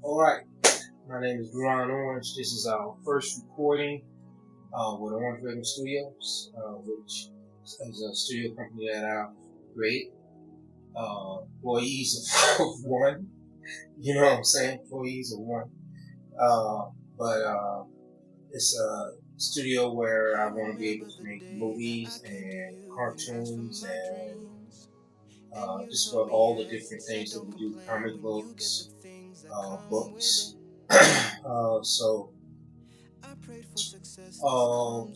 Alright, my name is Duran Orange. This is our first recording with Orange Radio Studios, which is a studio company that I created. Employees of one, you know what I'm saying? Employees of one. But it's a studio where I want to be able to make movies and cartoons and just for all the different things that we do, comic books, books.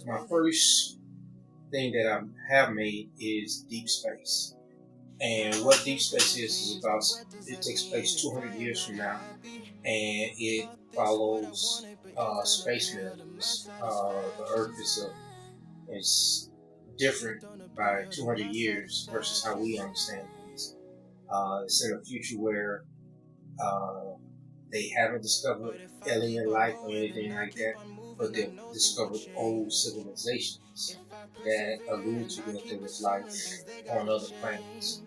My first thing that I have made is Deep Space. And what Deep Space is about, it takes place 200 years from now, and it follows space miracles. The Earth is different by 200 years versus how we understand things. It's in a future where they haven't discovered alien life or anything like that, but they've discovered old civilizations that allude to that there was life on other planets.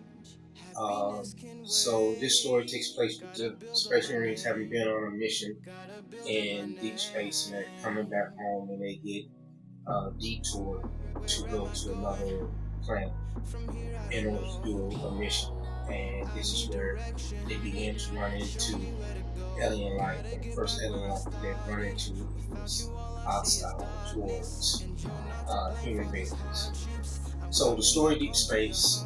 So this story takes place with the Space Marines having been on a mission in deep space, and they're coming back home, and they get detoured to go to another planet in order to do a mission. And this is where they begin to run into alien life. And the first alien life that they run into is hostile towards human beings. So the story Deep Space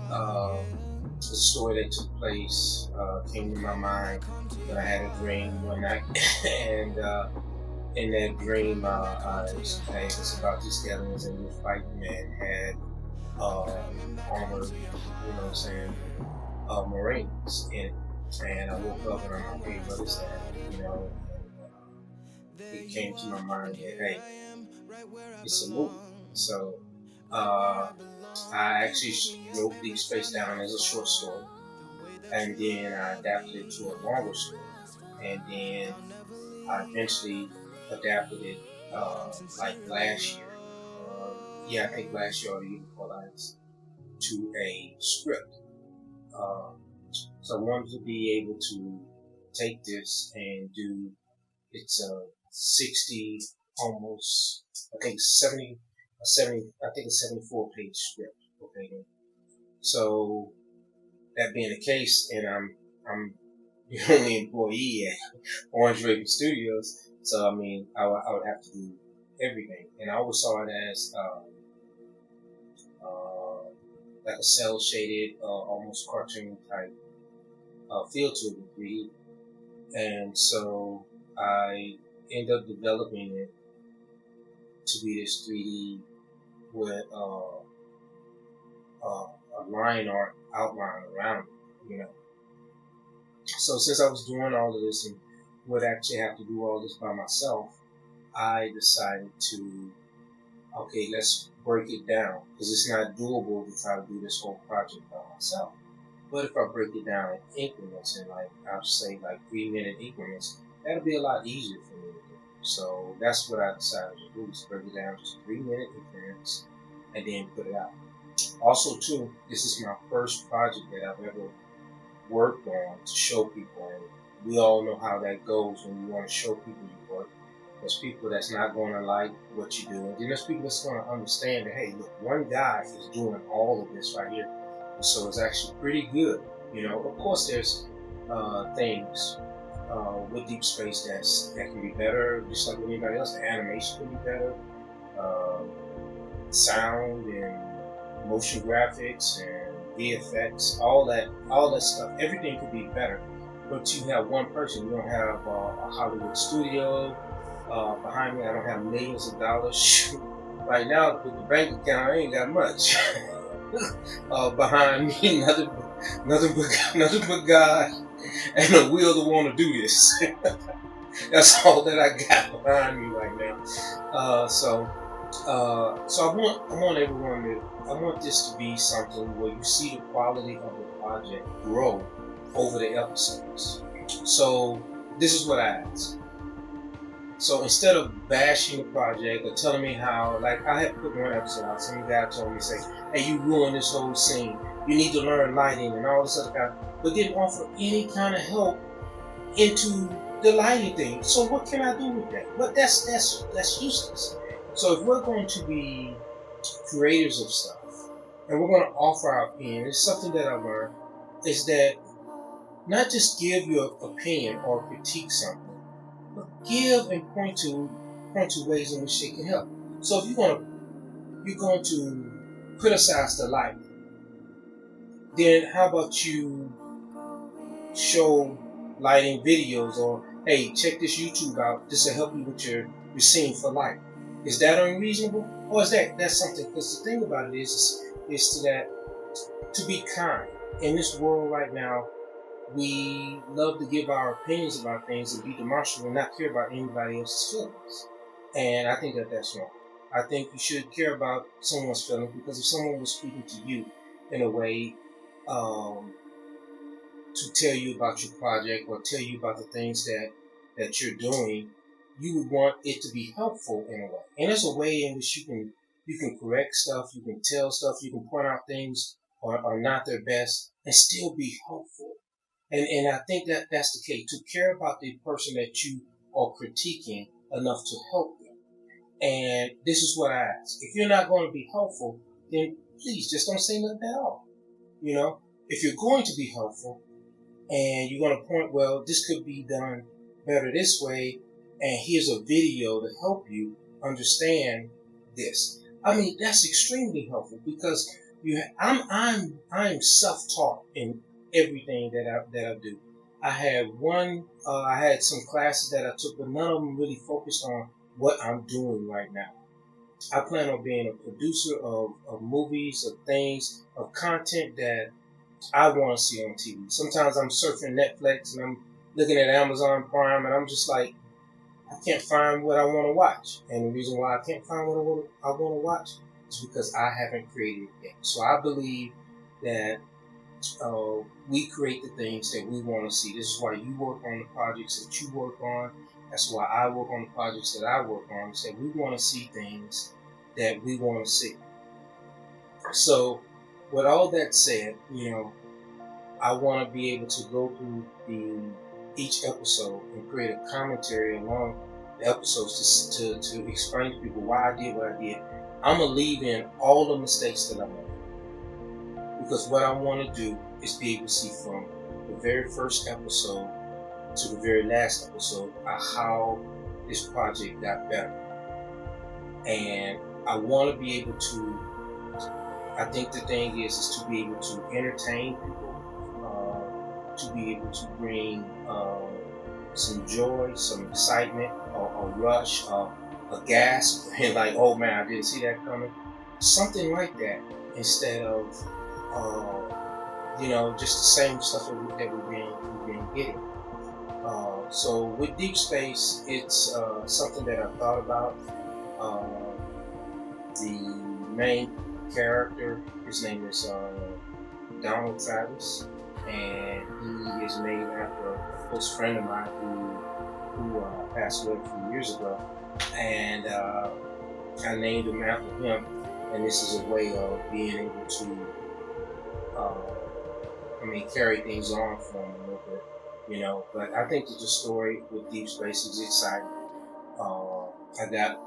is a story that took place, came to my mind when I had a dream one night. And in that dream, it was about these aliens and this white man had armored, you know what I'm saying, Marines in it. And I woke up and I'm like, hey, what is that? You know, it came to my mind that, hey, it's a movie. So I actually wrote Deep Space down as a short story, and then I adapted it to a longer story, and then I eventually adapted it like last year. I think last year or the year before last, to a script. So I wanted to be able to take this and do, it's a 60, almost, I think 74 page script. Okay. So that being the case, and I'm the only employee at Orange Radio Studios, so I mean, I would have to do everything. And I always saw it as like a cell shaded, almost cartoon type feel to it with 3D. And so I end up developing it to be this 3D with a line art outline around it, you know. So since I was doing all of this and would actually have to do all this by myself, I decided to, okay, let's break it down, because it's not doable to try to do this whole project by myself. But if I break it down in increments, in like, I'll say like 3-minute increments, that'll be a lot easier for me to do. So that's what I decided to do, is break it down to 3-minute increments and then put it out. Also too, this is my first project that I've ever worked on to show people, and we all know how that goes when you want to show people your work. There's people that's not going to like what you do, and then there's people that's going to understand that, hey, look, one guy is doing all of this right here, and so it's actually pretty good. You know, of course, there's things with Deep Space that can be better, just like anybody else. The animation can be better, sound and motion graphics and VFX, all that stuff. Everything could be better, but you have one person. You don't have a Hollywood studio behind me. I don't have millions of dollars. Right now, with the bank account, I ain't got much behind me. Nothing but God and a will to want to do this. That's all that I got behind me right now. So I want everyone to. I want this to be something where you see the quality of the project grow over the episodes. So this is what I ask. So instead of bashing the project or telling me how, like I had put one episode out, some guy told me, say, hey, you ruined this whole scene. You need to learn lighting and all this other kind, but didn't offer any kind of help into the lighting thing. So what can I do with that? But that's useless. So if we're going to be creators of stuff and we're going to offer our opinion, it's something that I learned is that not just give your opinion or critique something, but give and point to ways in which they can help. So if you're going to criticize the light, then how about you show lighting videos or hey, check this YouTube out. This will help you with your scene for light. Is that unreasonable, or is that's something? Because the thing about it is to that to be kind in this world right now. We love to give our opinions about things and be demonstrative and not care about anybody else's feelings. And I think that that's wrong. I think you should care about someone's feelings because if someone was speaking to you in a way um, to tell you about your project or tell you about the things that you're doing, you would want it to be helpful in a way. And there's a way in which you can correct stuff, you can tell stuff, you can point out things are not their best and still be helpful. And I think that that's the case. To care about the person that you are critiquing enough to help them. And this is what I ask. If you're not going to be helpful, then please just don't say nothing at all. You know, if you're going to be helpful, and you're going to point, well, this could be done better this way, and here's a video to help you understand this. I mean, that's extremely helpful because I'm self-taught in everything that I do. I had some classes that I took, but none of them really focused on what I'm doing right now. I plan on being a producer of movies, of things, of content that I want to see on TV. Sometimes I'm surfing Netflix and I'm looking at Amazon Prime and I'm just like, I can't find what I want to watch. And the reason why I can't find what I want to watch is because I haven't created it yet. So I believe that we create the things that we want to see. This is why you work on the projects that you work on. That's why I work on the projects that I work on. Is that we want to see things that we want to see. So, with all that said, I want to be able to go through each episode and create a commentary along the episodes to explain to people why I did what I did. I'm gonna leave in all the mistakes that I made because what I want to do is be able to see from the very first episode to the very last episode how this project got better, and I want to be able to. I think the thing is to be able to entertain people, to be able to bring some joy, some excitement, a rush, a gasp, and like, oh man, I didn't see that coming. Something like that instead of, just the same stuff that we've been getting. So with Deep Space, it's something that I've thought about. The main character, his name is Donald Travis, and he is named after a close friend of mine who passed away a few years ago, and I named him after him. And this is a way of being able to, carry things on for him a little bit, But I think that the story with Deep Space is exciting. I got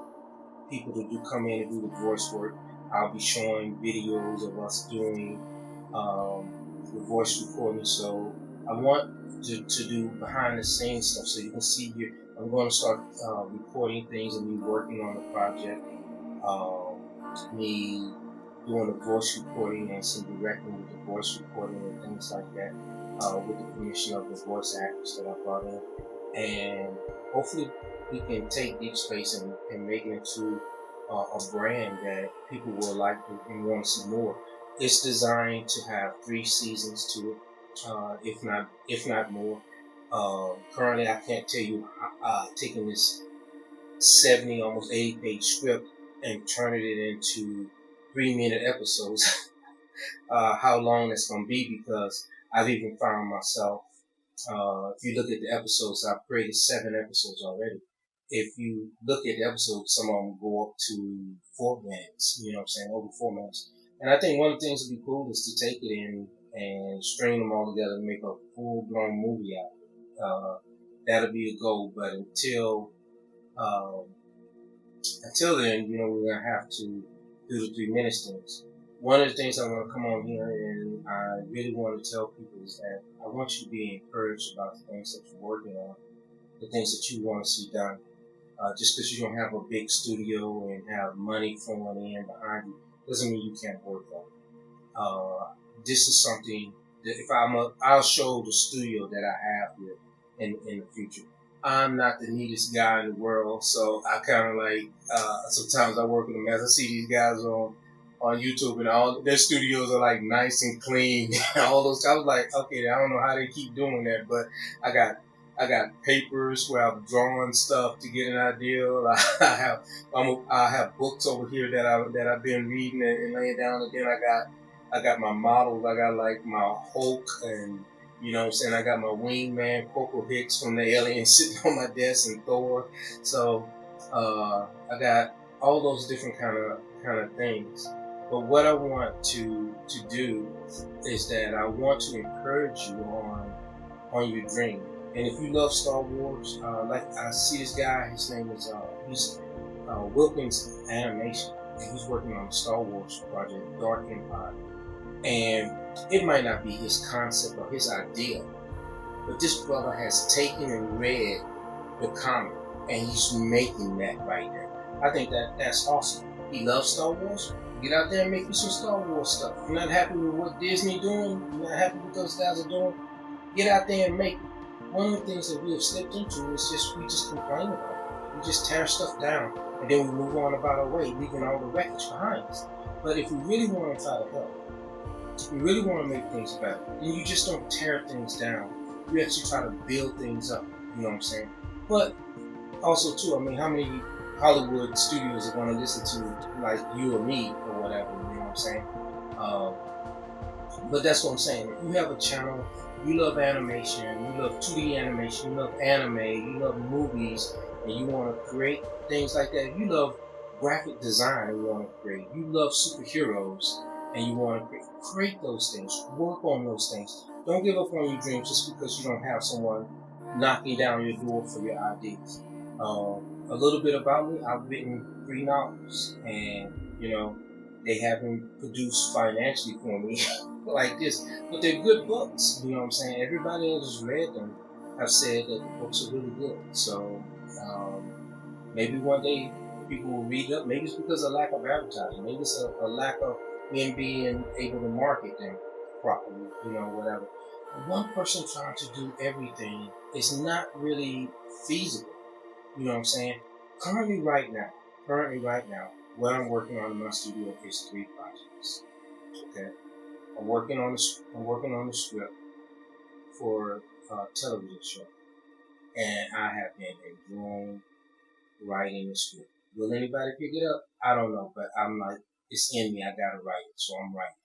people to come in and do the voice work. I'll be showing videos of us doing the voice recording. So I want to do behind the scenes stuff so you can see here. I'm going to start recording things and me working on the project. Me doing the voice recording and some directing with the voice recording and things like that with the permission of the voice actors that I brought in. And hopefully we can take Deep Space and make it into a brand that people will like and want to see more. It's designed to have 3 seasons to it, if not more. Currently, I can't tell you taking this 70, almost 80-page script and turning it into 3-minute episodes. How long that's going to be because I've even found myself. If you look at the episodes, I've created 7 episodes already. If you look at the episodes, some of them go up to 4 minutes, you know what I'm saying, over 4 minutes. And I think one of the things that would be cool is to take it in and string them all together and make a full-blown movie out of it. that'll be the goal. But um, until then, we're gonna have to do the 3 minute things. One of the things I want to come on here and I really want to tell people is that I want you to be encouraged about the things that you're working on, the things that you want to see done. Just because you don't have a big studio and have money flowing in behind you doesn't mean you can't work on it. This is something that I'll show the studio that I have here in the future. I'm not the neatest guy in the world, so I kind of like, sometimes I work with them as I see these guys on YouTube and all their studios are like nice and clean. All those, I was like, okay, I don't know how they keep doing that, but I got papers where I'm drawing stuff to get an idea. I have books over here that I've been reading and laying down. And then I got my models. I got like my Hulk and what I'm saying. I got my wingman Coco Hicks from the Alien sitting on my desk and Thor. So I got all those different kind of things. But what I want to do is that I want to encourage you on your dream. And if you love Star Wars, like I see this guy, his name is he's Wilkins Animation, and he's working on the Star Wars project, Dark Empire. And it might not be his concept or his idea, but this brother has taken and read the comic, and he's making that right there. I think that's awesome. He loves Star Wars. Get out there and make you some Star Wars stuff. You're not happy with what Disney doing? You're not happy with what those guys are doing? Get out there and make it. One of the things that we have slipped into is we just complain about it. We just tear stuff down and then we move on about our way, leaving all the wreckage behind us. But if we really want to try to help, if we really want to make things better, then you just don't tear things down. You actually try to build things up. You know what I'm saying? But also too, I mean, how many Hollywood studios are going to listen to like you or me or whatever? You know what I'm saying? But that's what I'm saying. If you have a channel, you love animation, you love 2D animation, you love anime, you love movies, and you want to create things like that. You love graphic design and you want to create. You love superheroes and you want to create those things. Work on those things. Don't give up on your dreams just because you don't have someone knocking down your door for your ideas. A little bit about me, I've written 3 novels, and they haven't produced financially for me like this, but they're good books. You know what I'm saying? Everybody that has read them have said that the books are really good. So maybe one day people will read them. Maybe it's because of lack of advertising. Maybe it's a lack of men being able to market them properly. Whatever. One person trying to do everything is not really feasible. You know what I'm saying? Currently right now, what I'm working on in my studio is 3 projects. Okay, I'm working on the script for a television show, and I have been enjoying writing the script. Will anybody pick it up? I don't know, but I'm like, it's in me. I gotta write it, so I'm writing.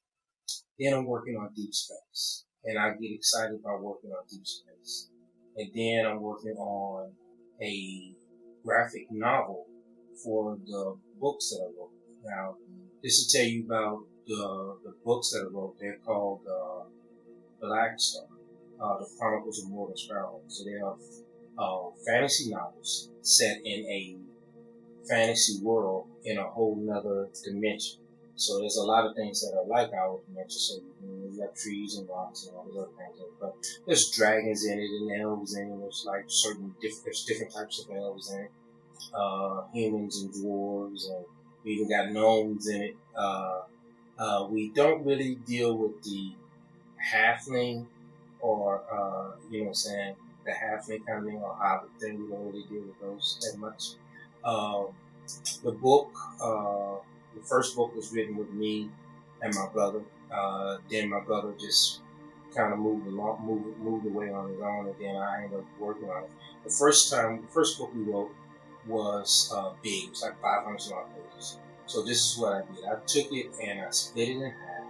Then I'm working on Deep Space, and I get excited about working on Deep Space. And then I'm working on a graphic novel for the books that I wrote. Now, this will tell you about the books that I wrote. They're called Black Star, The Chronicles of Morgan Sparrow. So they are fantasy novels set in a fantasy world in a whole nother dimension. So there's a lot of things that are like our dimension. So you have trees and rocks and all those other things. But there's dragons in it and elves in it. There's like there's different types of elves in it. Humans and dwarves, and we even got gnomes in it. We don't really deal with the halfling or, what I'm saying, the halfling kind of thing or hobbit thing. We don't really deal with those that much. The book, the first book was written with me and my brother. Then my brother just kind of moved away on his own, and then I ended up working on it. The first book we wrote was big. It was like 500 some pages. So this is what I did. I took it and I split it in half,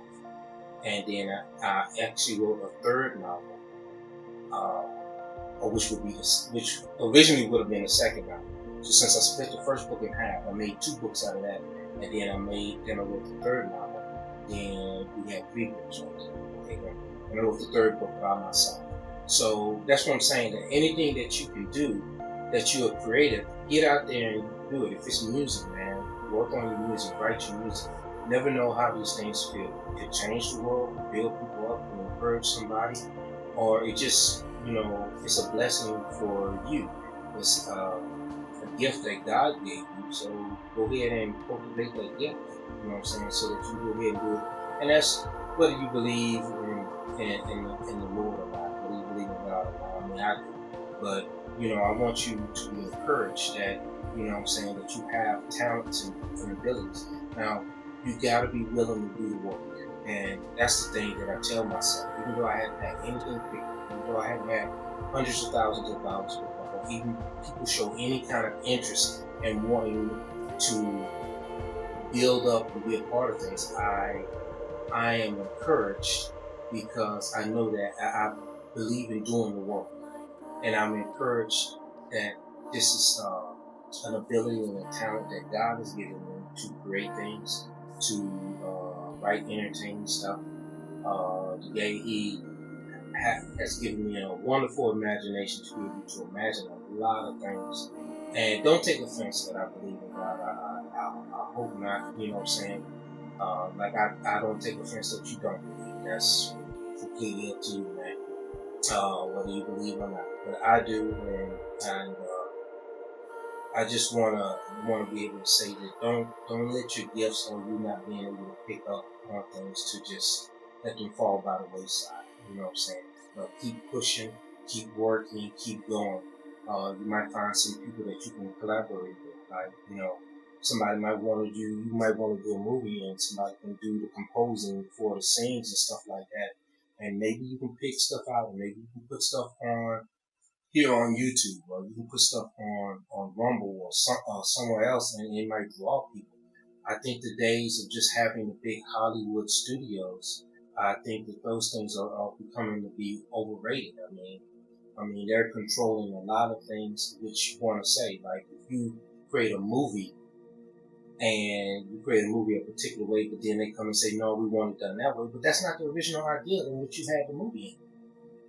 and then I actually wrote a third novel, which originally would have been the second novel. So since I split the first book in half, I made 2 books out of that, and then I wrote the third novel. Then we had 3 books. Okay, and I wrote the third book by myself. So that's what I'm saying, that anything that you can do, that you are creative, get out there and do it. If it's music, man, work on your music, write your music. You never know how these things could change the world, build people up, and encourage somebody, or it just, it's a blessing for you. It's a gift that God gave you. So go ahead and cultivate that gift. You know what I'm saying? So that you go ahead and do it. And that's whether you believe in the Lord or not, whether you believe in God or not. I mean, I do. But, I want you to be encouraged that, what I'm saying, that you have talents and abilities. Now, you got to be willing to do the work. And that's the thing that I tell myself. Even though I hadn't had anything big, even though I hadn't had hundreds of thousands of dollars, or even people show any kind of interest in wanting to build up and be a part of things, I am encouraged because I know that I believe in doing the work, and I'm encouraged that this is an ability and a talent that God has given me to create things, to write entertaining stuff. Today He has given me a wonderful imagination to be able to imagine a lot of things. And don't take offense that I believe in God. I hope not. You know what I'm saying? Like I don't take offense that you don't believe. That's completely up to you, man. Whether you believe or not, but I do, and I just wanna be able to say that don't let your gifts or you not being able to pick up on things to just let them fall by the wayside. You know what I'm saying? But keep pushing, keep working, keep going. You might find some people that you can collaborate with. Like, somebody might want to do, you might want to do a movie and somebody can do the composing for the scenes and stuff like that. And maybe you can pick stuff out, and maybe you can put stuff on here on YouTube, or you can put stuff on Rumble or somewhere else, and it might draw people. I think the days of just having the big Hollywood studios, I think that those things are becoming to be overrated. I mean, they're controlling a lot of things which you want to say. Like, if you create a movie and you create a movie a particular way, but then they come and say, no, we want it done that way. But that's not the original idea in which you had the movie in.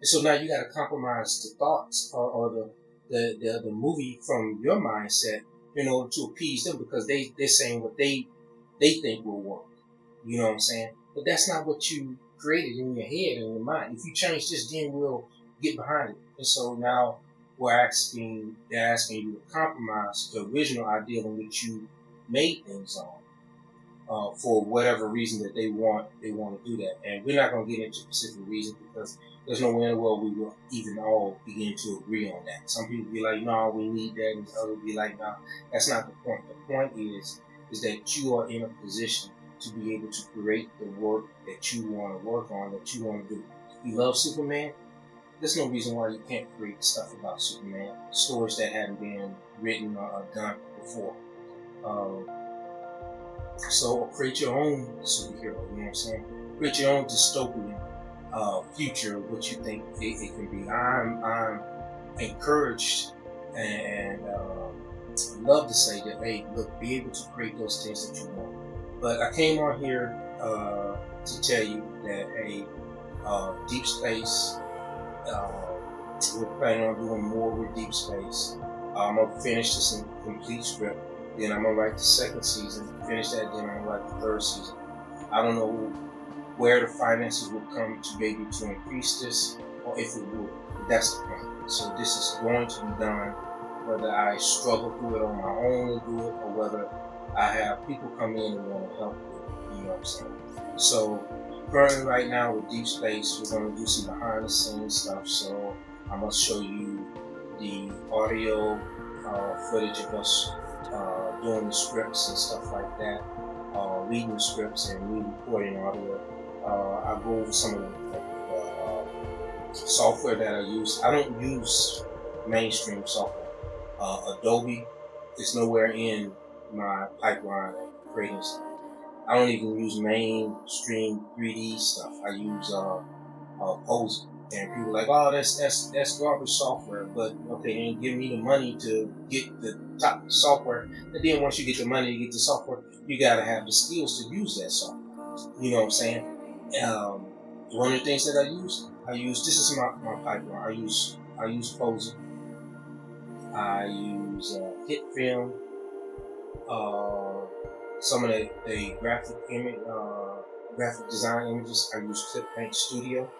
And so now you got to compromise the thoughts or the movie from your mindset in order to appease them, because they're saying what they think will work. You know what I'm saying? But that's not what you created in your head and in your mind. If you change this, then we'll get behind it. And so now they're asking you to compromise the original ideal in which you made things on, for whatever reason that they want to do that. And we're not going to get into specific reasons, because there's no way in the world we will even all begin to agree on that. Some people be like, no, we need that, and others be like, no, that's not the point. The point is that you are in a position to be able to create the work that you want to work on, that you want to do. You love Superman? There's no reason why you can't create stuff about Superman, stories that haven't been written or done before. So create your own superhero, you know what I'm saying? Create your own dystopian future of what you think it can be. I'm encouraged and love to say that, hey, look, be able to create those things that you want. But I came on here to tell you that, hey, Deep Space, we're planning on doing more with Deep Space. I'm going to finish this in complete script. Then I'm going to write the second season. Finish that, then I'm going to write the third season. I don't know where the finances will come to be able to increase this, or if it would. But that's the point. So this is going to be done, whether I struggle through it on my own to do it, or whether I have people come in and want to help with it. You know what I'm saying? So currently right now with Deep Space, we're going to do some behind the scenes stuff. So I'm going to show you the audio footage of us doing the scripts and stuff like that, reading the scripts and re-recording audio. I'll go over some of the software that I use. I don't use mainstream software. Adobe is nowhere in my pipeline of creating stuff. I don't even use mainstream 3D stuff. I use Poser. And people are like, oh, that's garbage software. But okay, then give me the money to get the top software. And then once you get the money to get the software, you gotta have the skills to use that software. You know what I'm saying? One of the things that I use, This is my pipeline. I use Poser. I use Hit Film. Uh, some of the graphic design images. I use Clip Paint Studio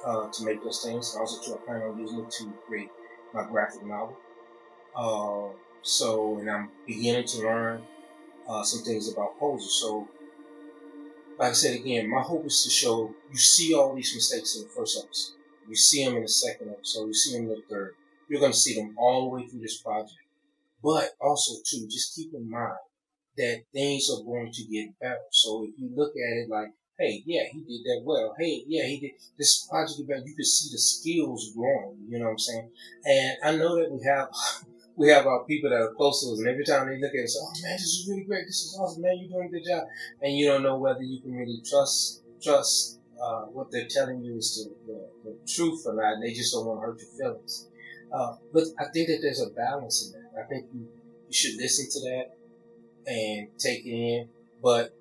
to make those things. I also plan on using it to create my graphic novel. And I'm beginning to learn some things about Poser. So, like I said again, my hope is to show you see all these mistakes in the first episode. You see them in the second episode. You see them in the third. You're going to see them all the way through this project. But also, too, just keep in mind that things are going to get better. So if you look at it like, hey, yeah, he did that well. Hey, yeah, he did this project better. You can see the skills growing. You know what I'm saying? And I know that we have our people that are close to us, and every time they look at us, oh man, this is really great. This is awesome, man. You're doing a good job. And you don't know whether you can really trust what they're telling you is the truth or not. And they just don't want to hurt your feelings. But I think that there's a balance in that. I think you should listen to that and take it in. But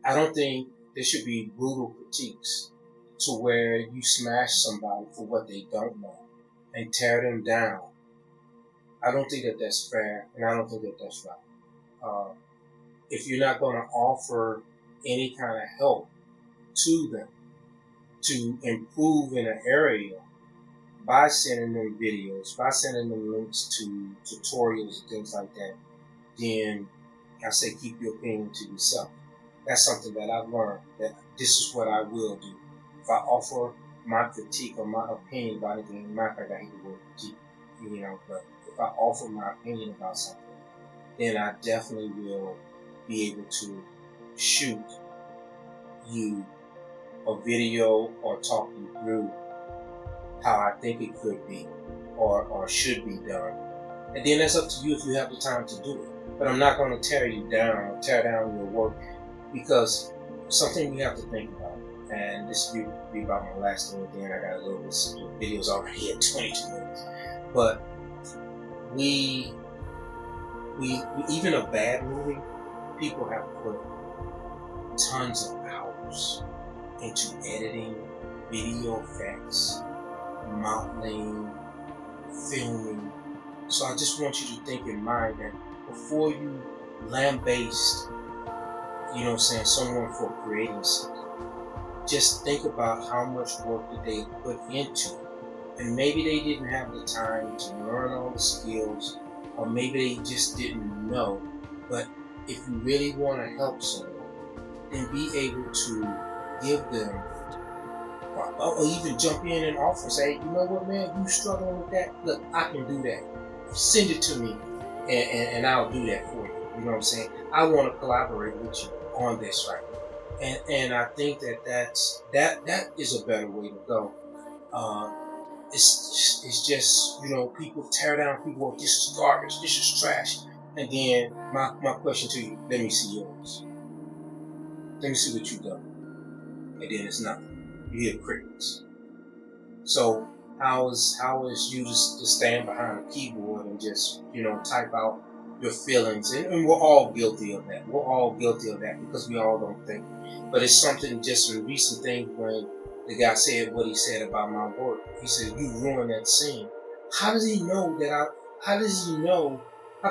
I don't think there should be brutal critiques to where you smash somebody for what they don't know and tear them down. I don't think that that's fair, and I don't think that that's right. If you're not going to offer any kind of help to them to improve in an area by sending them videos, by sending them links to tutorials and things like that, then I say keep your opinion to yourself. That's something that I've learned, that this is what I will do. If I offer my critique or my opinion about anything, matter of fact, I hate the word critique, but if I offer my opinion about something, then I definitely will be able to shoot you a video or talk you through how I think it could be or should be done. And then that's up to you if you have the time to do it. But I'm not going to tear you down or tear down your work, because something we have to think about. And this will be about my last thing again. I got to go. This video's already at 22 minutes. But we even a bad movie, people have put tons of hours into editing, video effects, modeling, filming. So I just want you to think in mind that before you lambaste, someone for creating something, just think about how much work that they put into it. And maybe they didn't have the time to learn all the skills, or maybe they just didn't know. But if you really want to help someone, then be able to give them, or even jump in and offer, say, you know what, man, you struggling with that? Look, I can do that. Send it to me, and I'll do that for you. You know what I'm saying? I want to collaborate with you on this right now. And I think that is a better way to go. It's just, people tear down people, this is garbage, this is trash. And then my question to you, let me see yours. Let me see what you've done. And then it's nothing. You hear crickets. So how is you to stand behind a keyboard and just, type out your feelings? And we're all guilty of that. We're all guilty of that because we all don't think. But it's something, just a recent thing, when the guy said what he said about my work. He said, you ruined that scene. How does he know that how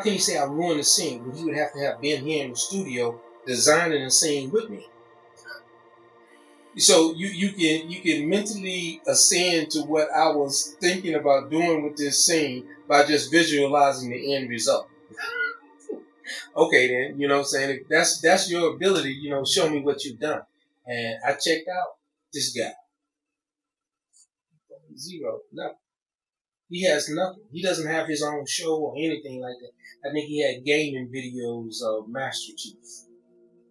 can he say I ruined the scene when he would have to have been here in the studio designing the scene with me? So you can mentally ascend to what I was thinking about doing with this scene by just visualizing the end result. Okay, then, what I'm saying? If that's your ability, show me what you've done. And I checked out this guy. Zero. Nothing. He has nothing. He doesn't have his own show or anything like that. I think he had gaming videos of Master Chief.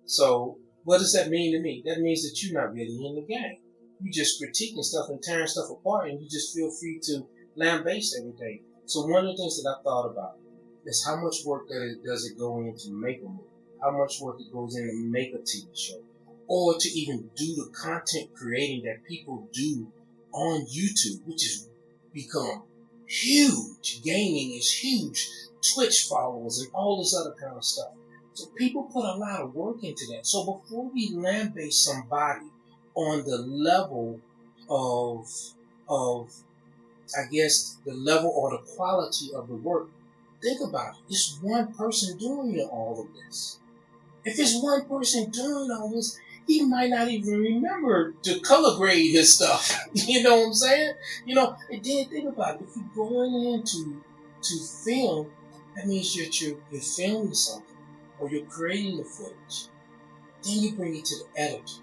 So what does that mean to me? That means that you're not really in the game. You just critiquing stuff and tearing stuff apart, and you just feel free to lambaste everything. So one of the things that I thought about is how much work does it go into make a movie? How much work it goes in to make a TV show? Or to even do the content creating that people do on YouTube, which has become huge. Gaming is huge. Twitch followers and all this other kind of stuff. So people put a lot of work into that. So before we lambaste somebody on the level of of, I guess, the level or the quality of the work. Think about it. It's one person doing all of this. If it's one person doing all this, he might not even remember to color grade his stuff. You know what I'm saying? And then think about it. If you're going into to film, that means that you're filming something or you're creating the footage. Then you bring it to the editor.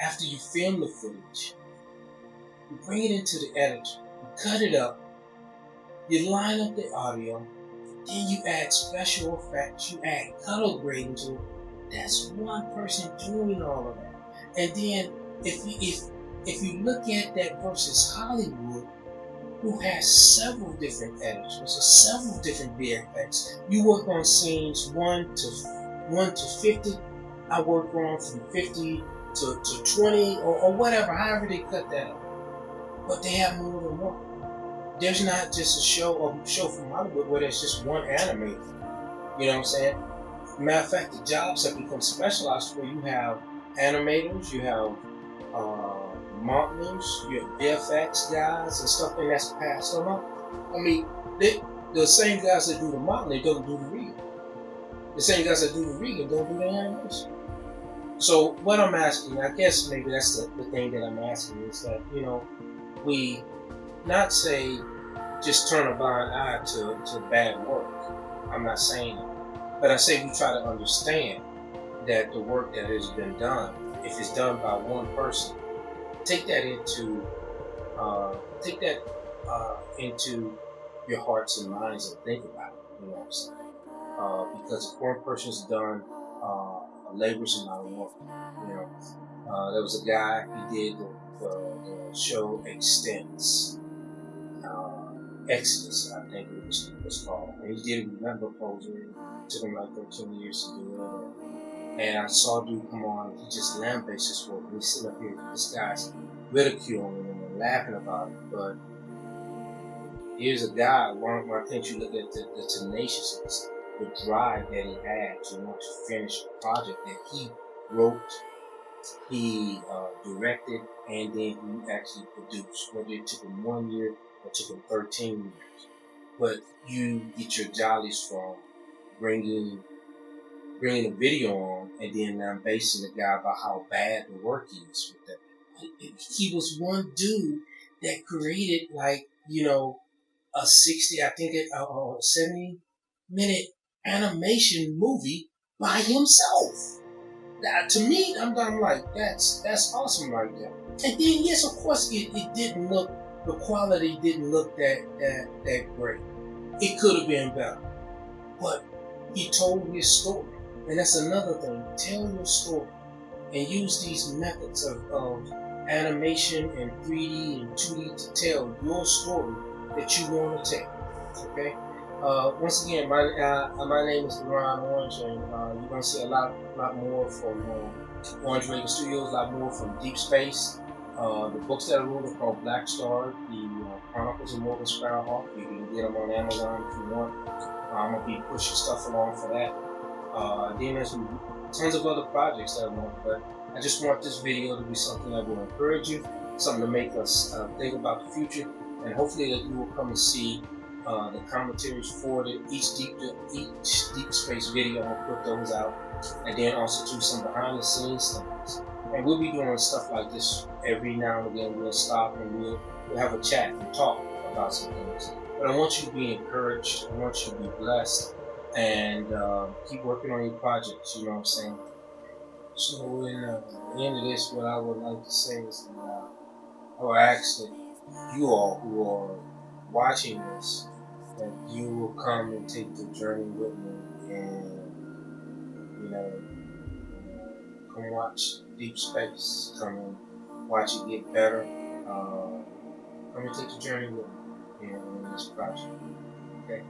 After you film the footage, you bring it into the editor, you cut it up, you line up the audio, then you add special effects, you add color grading to it. That's one person doing all of that. And then if you look at that versus Hollywood, who has several different editors or several different VFX. You work on scenes 1 to 50. I work on from 50 to 20 or whatever, however they cut that up. But they have more than one. There's not just a show from Hollywood where there's just one animator. You know what I'm saying? Matter of fact, the jobs have become specialized where you have animators, you have modelers, you have VFX guys and stuff, and that's passed on. I mean, the same guys that do the modeling don't do the rigging. The same guys that do the rigging don't do the animation. So what I'm asking, I guess maybe that's the thing that I'm asking is that, we not say just turn a blind eye to bad work. I'm not saying that. But I say we try to understand that the work that has been done, if it's done by one person, take that into your hearts and minds and think about it. You know what I'm saying? Because if one person's done a laborious amount of work, there was a guy, he did the show Exodus, I think it was called. And he did Remember Poser. It took him like 13 years to do it. And I saw dude come on, he just lambasted his work. We sit up here, this guy's ridiculing him and laughing about it. But here's a guy, one thing you look at the tenaciousness, the drive that he had to want to finish a project that he wrote, he directed, and then he actually produced. Whether it took him 1 year or took him 13 years. But you get your jollies from bringing a video on and then basing the guy about how bad the work is with that. He was one dude that created a 60, I think a 70-minute animation movie by himself. That, to me, I'm like, that's awesome right there. And then yes, of course, it didn't look, the quality didn't look that great. It could have been better, but he told his story, and that's another thing. Tell your story, and use these methods of animation and 3D and 2D to tell your story that you want to tell. Okay. Once again, my name is Ron Orange, and you're gonna see a lot more from Orange Radio Studios, a lot more from Deep Space. The books that I wrote are called Black Star, the Chronicles of Morgan Sparrowhawk. You can get them on Amazon if you want. I'm gonna be pushing stuff along for that. Then there's tons of other projects that I want, but I just want this video to be something that will encourage you, something to make us think about the future, and hopefully that you will come and see the commentaries for each deep space video. I'm gonna put those out, and then also do some behind the scenes things. And we'll be doing stuff like this every now and again. We'll stop and we'll have a chat and talk about some things. But I want you to be encouraged. I want you to be blessed, and keep working on your projects. You know what I'm saying? So, in the end of this, what I would like to say is that I would ask that you all who are watching this, that you will come and take the journey with me, and come watch Deep Space. Come and watch it get better. Come and take the journey with me in this project. Okay.